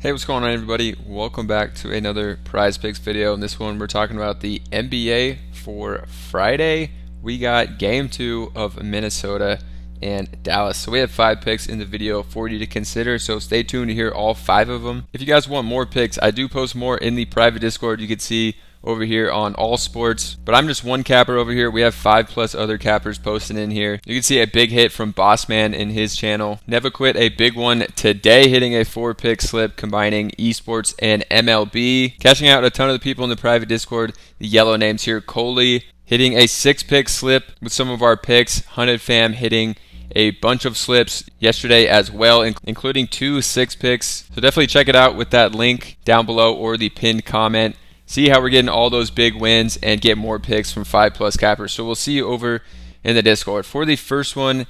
Hey, what's going on, everybody? Welcome back to another Prizepicks video. In this one, we're talking about the NBA for Friday. We got game 2 of Minnesota and Dallas. So we have 5 picks in the video for you to consider, so stay tuned to hear all 5 of them. If you guys want more picks, I do post more in the private Discord. You can see over here on All Sports, but I'm just one capper over here. We have 5+ other cappers posting in here. You can see a big hit from Bossman in his channel. Never Quit, a big one today, hitting a 4-pick slip combining esports and MLB. Cashing out a ton of the people in the private Discord. The yellow names here: Conley hitting a 6-pick slip with some of our picks. Hunted Fam hitting a bunch of slips yesterday as well, including 2 6-picks. So definitely check it out with that link down below or the pinned comment. See how we're getting all those big wins and get more picks from 5+ cappers. So we'll see you over in the Discord. For the first one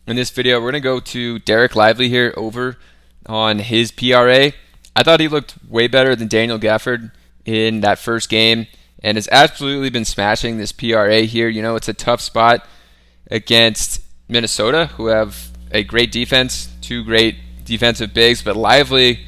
in this video, we're going to go to Derek Lively here over on his PRA. I thought he looked way better than Daniel Gafford in that first game and has absolutely been smashing this PRA here. You know, it's a tough spot against Minnesota, who have a great defense, 2 great defensive bigs, but Lively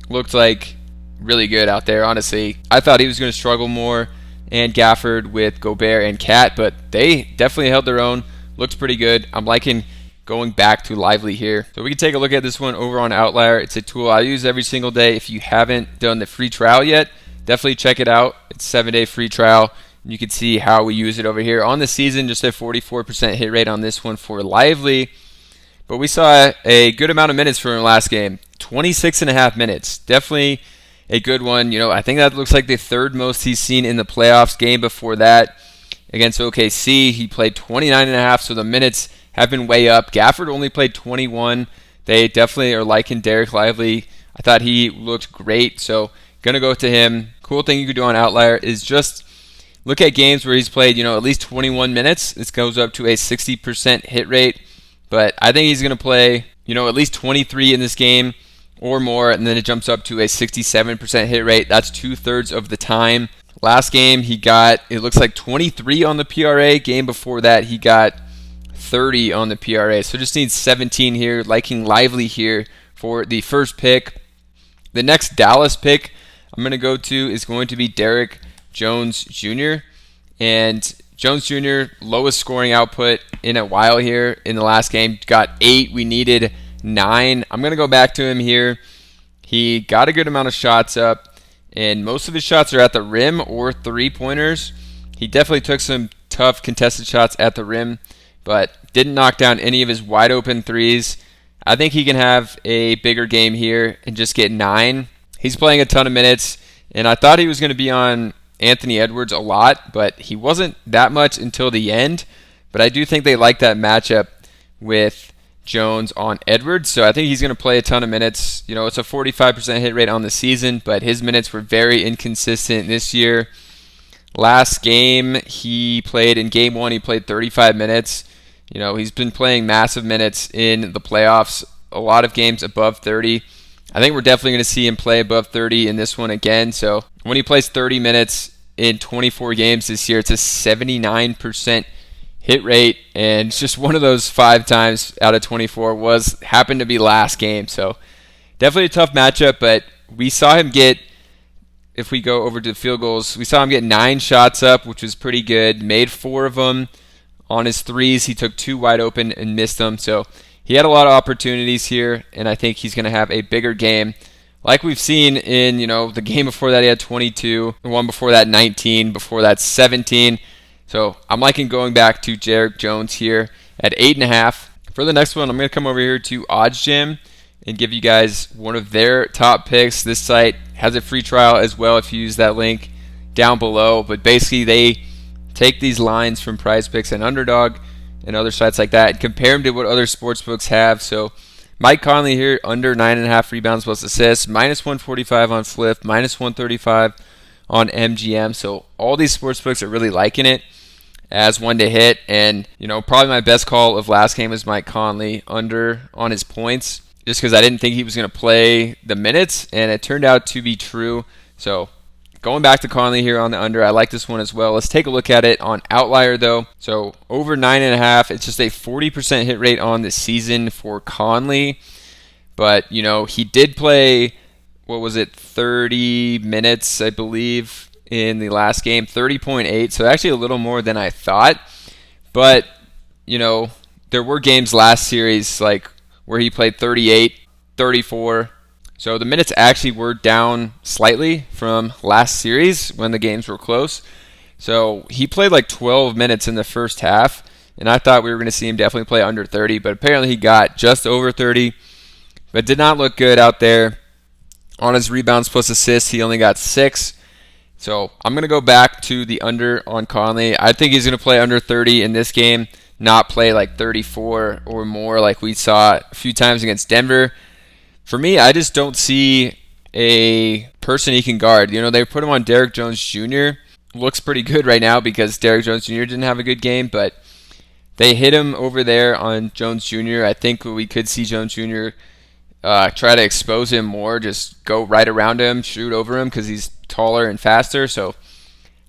looked like really good out there, honestly. I thought he was going to struggle more, and Gafford with Gobert and Cat, but they definitely held their own. Looked pretty good. I'm liking going back to Lively here. So we can take a look at this one over on Outlier. It's a tool I use every single day. If you haven't done the free trial yet, definitely check it out. It's a 7-day free trial. You can see how we use it over here. On the season, just a 44% hit rate on this one for Lively. But we saw a good amount of minutes from him last game. 26.5 minutes. Definitely a good one. You know, I think that looks like the 3rd most he's seen in the playoffs. Game before that against OKC, he played 29.5, so the minutes have been way up. Gafford only played 21. They definitely are liking Derek Lively. I thought he looked great, so gonna go to him. Cool thing you could do on Outlier is just look at games where he's played, at least 21 minutes. This goes up to a 60% hit rate, but I think he's gonna play, at least 23 in this game or more, and then it jumps up to a 67% hit rate. That's 2/3 of the time. Last game he got, it looks like 23 on the PRA. Game before that he got 30 on the PRA. So just needs 17 here. Liking Lively here for the first pick. The next Dallas pick I'm going to go to is going to be Derek Jones Jr. And Jones Jr., lowest scoring output in a while here in the last game. Got 8. We needed 9. I'm going to go back to him here. He got a good amount of shots up, and most of his shots are at the rim or 3-pointers. He definitely took some tough contested shots at the rim, but didn't knock down any of his wide open threes. I think he can have a bigger game here and just get 9. He's playing a ton of minutes, and I thought he was going to be on Anthony Edwards a lot, but he wasn't that much until the end. But I do think they like that matchup with Jones on Edwards, so I think he's going to play a ton of minutes. It's a 45% hit rate on the season, but his minutes were very inconsistent this year. Last game he played, in game 1, he played 35 minutes. He's been playing massive minutes in the playoffs, a lot of games above 30. I think we're definitely going to see him play above 30 in this one again. So when he plays 30 minutes in 24 games this year, it's a 79% hit rate, and it's just one of those 5 times out of 24 happened to be last game. So definitely a tough matchup, but we saw him get, if we go over to the field goals, we saw him get 9 shots up, which was pretty good. Made 4 of them. On his threes, he took 2 wide open and missed them. So he had a lot of opportunities here, and I think he's going to have a bigger game. Like we've seen in, the game before that he had 22, the one before that 19, before that 17. So I'm liking going back to Derek Jones here at 8.5. For the next one, I'm going to come over here to OddsJam and give you guys one of their top picks. This site has a free trial as well if you use that link down below. But basically they take these lines from Prizepicks and Underdog and other sites like that and compare them to what other sportsbooks have. So Mike Conley here, under 9.5 rebounds plus assists, -145 on Flip, -135 on MGM. So all these sportsbooks are really liking it as one to hit, and probably my best call of last game was Mike Conley under on his points, just because I didn't think he was going to play the minutes, and it turned out to be true. So going back to Conley here on the under, I like this one as well. Let's take a look at it on Outlier though. So over 9.5, it's just a 40% hit rate on the season for Conley, but he did play what was it, 30 minutes, I believe, in the last game, 30.8. So actually a little more than I thought. But, there were games last series like where he played 38, 34. So the minutes actually were down slightly from last series when the games were close. So he played like 12 minutes in the first half, and I thought we were going to see him definitely play under 30, but apparently he got just over 30, but did not look good out there. On his rebounds plus assists, he only got 6. So I'm going to go back to the under on Conley. I think he's going to play under 30 in this game, not play like 34 or more like we saw a few times against Denver. For me, I just don't see a person he can guard. They put him on Derrick Jones Jr. Looks pretty good right now because Derrick Jones Jr. didn't have a good game, but they hit him over there on Jones Jr. I think we could see Jones Jr. Try to expose him more, just go right around him, shoot over him because he's taller and faster. So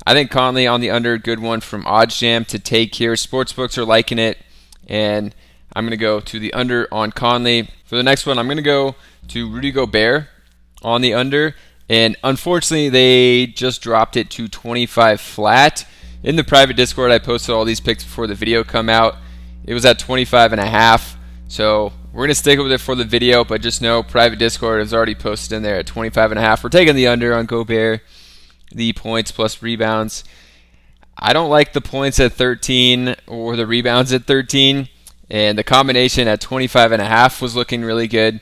I think Conley on the under, good one from OddsJam to take here. Sportsbooks are liking it, and I'm going to go to the under on Conley. For the next one, I'm going to go to Rudy Gobert on the under, and unfortunately they just dropped it to 25 flat. In the private Discord, I posted all these picks before the video come out. It was at 25.5, so we're going to stick with it for the video, but just know private Discord is already posted in there at 25.5. We're taking the under on Gobert, the points plus rebounds. I don't like the points at 13 or the rebounds at 13, and the combination at 25.5 was looking really good.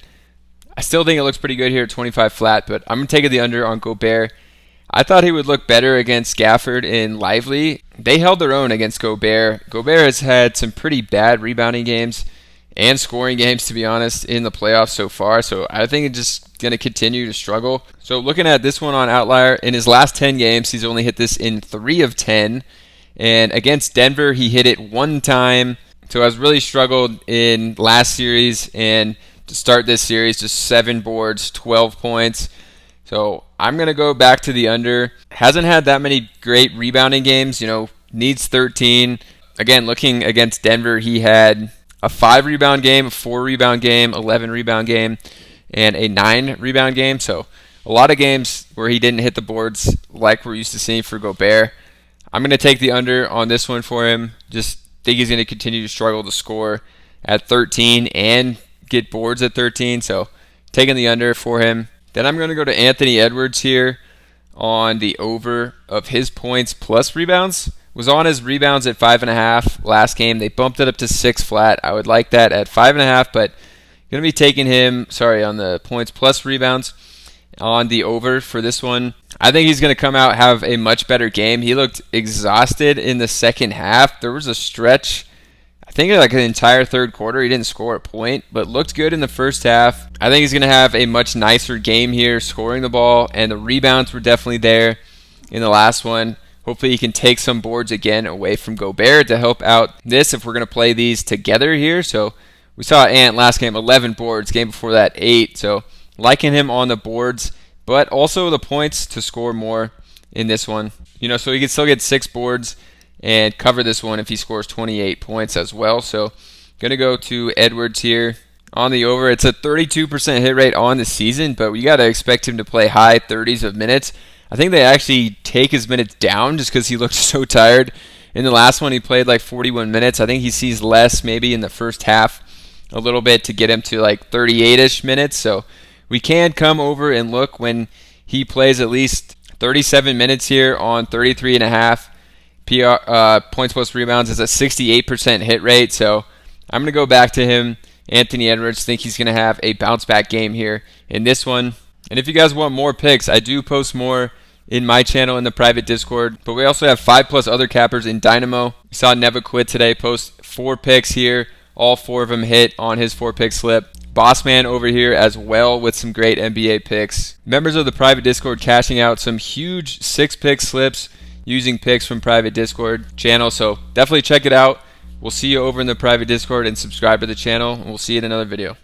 I still think it looks pretty good here at 25 flat, but I'm going to take the under on Gobert. I thought he would look better against Gafford and Lively. They held their own against Gobert. Gobert has had some pretty bad rebounding games and scoring games, to be honest, in the playoffs so far. So I think it's just going to continue to struggle. So looking at this one on Outlier, in his last 10 games, he's only hit this in 3 of 10. And against Denver, he hit it 1 time. So has really struggled in last series, and to start this series, just 7 boards, 12 points. So I'm going to go back to the under. Hasn't had that many great rebounding games, needs 13. Again, looking against Denver, he had a 5 rebound game, a 4 rebound game, 11 rebound game, and a 9 rebound game. So a lot of games where he didn't hit the boards like we're used to seeing for Gobert. I'm going to take the under on this one for him. Just think he's going to continue to struggle to score at 13 and get boards at 13. So taking the under for him. Then I'm going to go to Anthony Edwards here on the over of his points plus rebounds. Was on his rebounds at 5.5 last game. They bumped it up to 6 flat. I would like that at 5.5, but going to be taking him, on the points plus rebounds on the over for this one. I think he's going to come out, have a much better game. He looked exhausted in the second half. There was a stretch, I think like an entire third quarter, he didn't score a point, but looked good in the first half. I think he's going to have a much nicer game here, scoring the ball, and the rebounds were definitely there in the last one. Hopefully he can take some boards again away from Gobert to help out this if we're going to play these together here. So we saw Ant last game, 11 boards, game before that 8. So liking him on the boards, but also the points to score more in this one. So he can still get 6 boards and cover this one if he scores 28 points as well. So going to go to Edwards here on the over. It's a 32% hit rate on the season, but we got to expect him to play high 30s of minutes. I think they actually take his minutes down just because he looked so tired. In the last one, he played like 41 minutes. I think he sees less maybe in the first half a little bit to get him to like 38-ish minutes. So we can come over and look when he plays at least 37 minutes here on 33.5 points plus rebounds. It's a 68% hit rate. So I'm going to go back to him. Anthony Edwards, think he's going to have a bounce back game here in this one. And if you guys want more picks, I do post more in my channel in the private Discord. But we also have 5+ other cappers in Dynamo. We saw Never Quit today post 4 picks here. All 4 of them hit on his 4-pick slip. Bossman over here as well with some great NBA picks. Members of the private Discord cashing out some huge 6-pick slips using picks from private Discord channel. So definitely check it out. We'll see you over in the private Discord and subscribe to the channel. And we'll see you in another video.